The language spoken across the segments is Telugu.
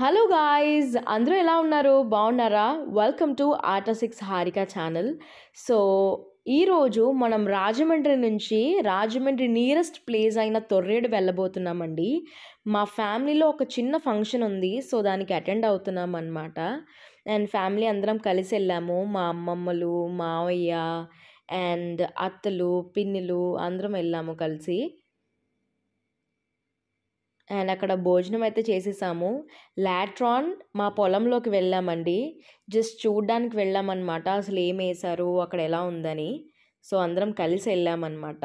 హలో గాయ్స్, అందరూ ఎలా ఉన్నారు? బాగున్నారా? వెల్కమ్ టు ఆర్ట్6 హారిక ఛానల్. సో ఈరోజు మనం రాజమండ్రి నుంచి రాజమండ్రి నియరెస్ట్ ప్లేస్ అయిన తొర్రేడు వెళ్ళబోతున్నామండి. మా ఫ్యామిలీలో ఒక చిన్న ఫంక్షన్ ఉంది. సో దానికి అటెండ్ అవుతున్నాం అనమాట. అండ్ ఫ్యామిలీ అందరం కలిసి వెళ్ళాము. మా అమ్మమ్మలు, మావయ్య అండ్ అత్తలు, పిన్నిలు అందరం వెళ్ళాము కలిసి. అండ్ అక్కడ భోజనం అయితే చేసేసాము. లాట్రాన్ మా పొలంలోకి వెళ్ళామండి. జస్ట్ చూడ్డానికి వెళ్ళామన్నమాట. అసలు ఏం వేశారు, అక్కడ ఎలా ఉందని. సో అందరం కలిసి వెళ్ళామన్నమాట.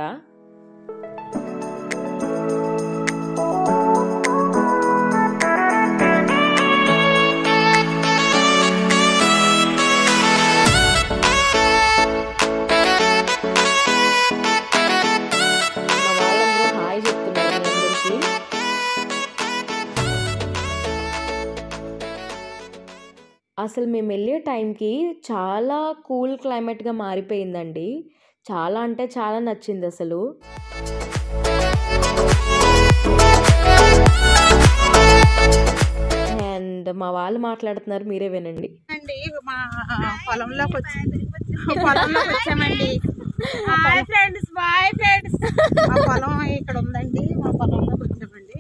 అసలు మేము వెళ్ళే టైంకి చాలా కూల్ క్లైమేట్గా మారిపోయిందండి. చాలా అంటే చాలా నచ్చింది అసలు. అండ్ మా వాళ్ళు మాట్లాడుతున్నారు, మీరే వినండి. అండి మా పొలంలోకి వచ్చామండి. బాయ్ ఫ్రెండ్స్ మా పొలం ఇక్కడ ఉందండి. మా పొలంలోకి వచ్చామండి.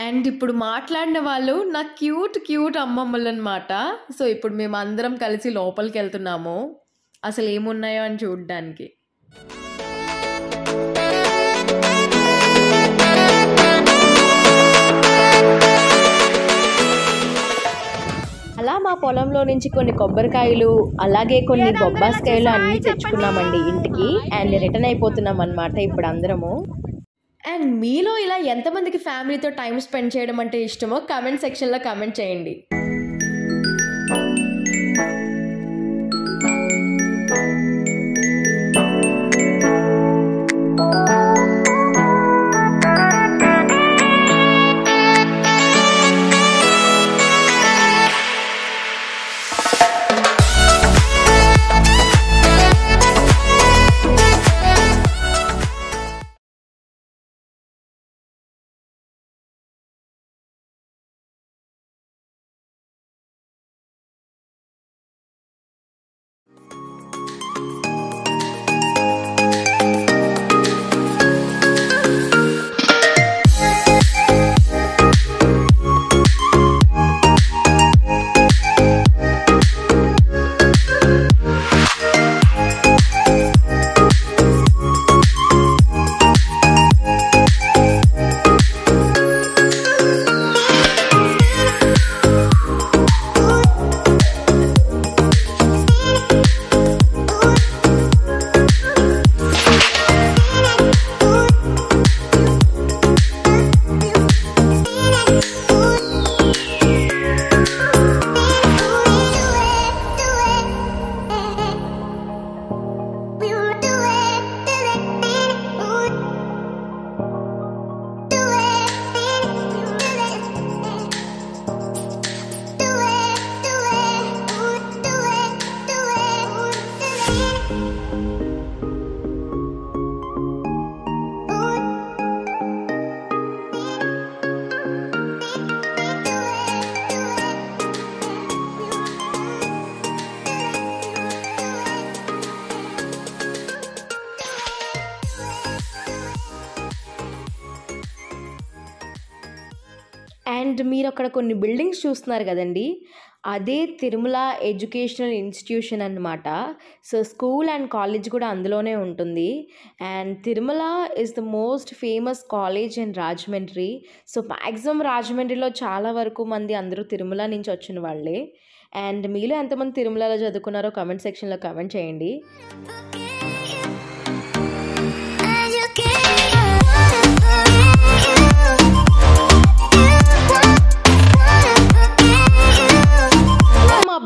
అండ్ ఇప్పుడు మాట్లాడిన వాళ్ళు నా క్యూట్ అమ్మమ్మలు అనమాట. సో ఇప్పుడు మేము అందరం కలిసి లోపలికి వెళ్తున్నాము అసలు ఏమున్నాయో అని చూడడానికి. అలా మా పొలంలో నుంచి కొన్ని కొబ్బరికాయలు, అలాగే కొన్ని బొబ్బాస్కాయలు అన్నీ తెచ్చుకున్నామండి ఇంటికి. అండ్ రిటర్న్ అయిపోతున్నాం అనమాట ఇప్పుడు అందరము. అండ్ మీలో ఇలా ఎంతమందికి ఫ్యామిలీతో టైం స్పెండ్ చేయడం అంటే ఇష్టమో కామెంట్ సెక్షన్లో కామెంట్ చేయండి. అండ్ మీరు అక్కడ కొన్ని బిల్డింగ్స్ చూస్తున్నారు కదండి, అదే తిరుమల ఎడ్యుకేషనల్ ఇన్స్టిట్యూషన్ అన్నమాట. సో స్కూల్ అండ్ కాలేజ్ కూడా అందులోనే ఉంటుంది. And Tirumala is the most famous college in Rajahmundry. So maximum రాజమండ్రిలో చాలా వరకు మంది అందరూ తిరుమల నుంచి వచ్చిన వాళ్ళే. అండ్ మీలో ఎంతమంది తిరుమలలో చదువుకున్నారో కామెంట్ సెక్షన్లో కామెంట్ చేయండి.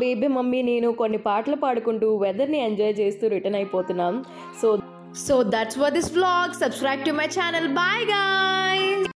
బేబీ మమ్మీ నేను కొన్ని పాటలు పాడుకుంటూ వెదర్ని ఎంజాయ్ చేస్తూ రిటర్న్ అయిపోతున్నాం. So that's for this vlog. Subscribe to my channel. Bye guys.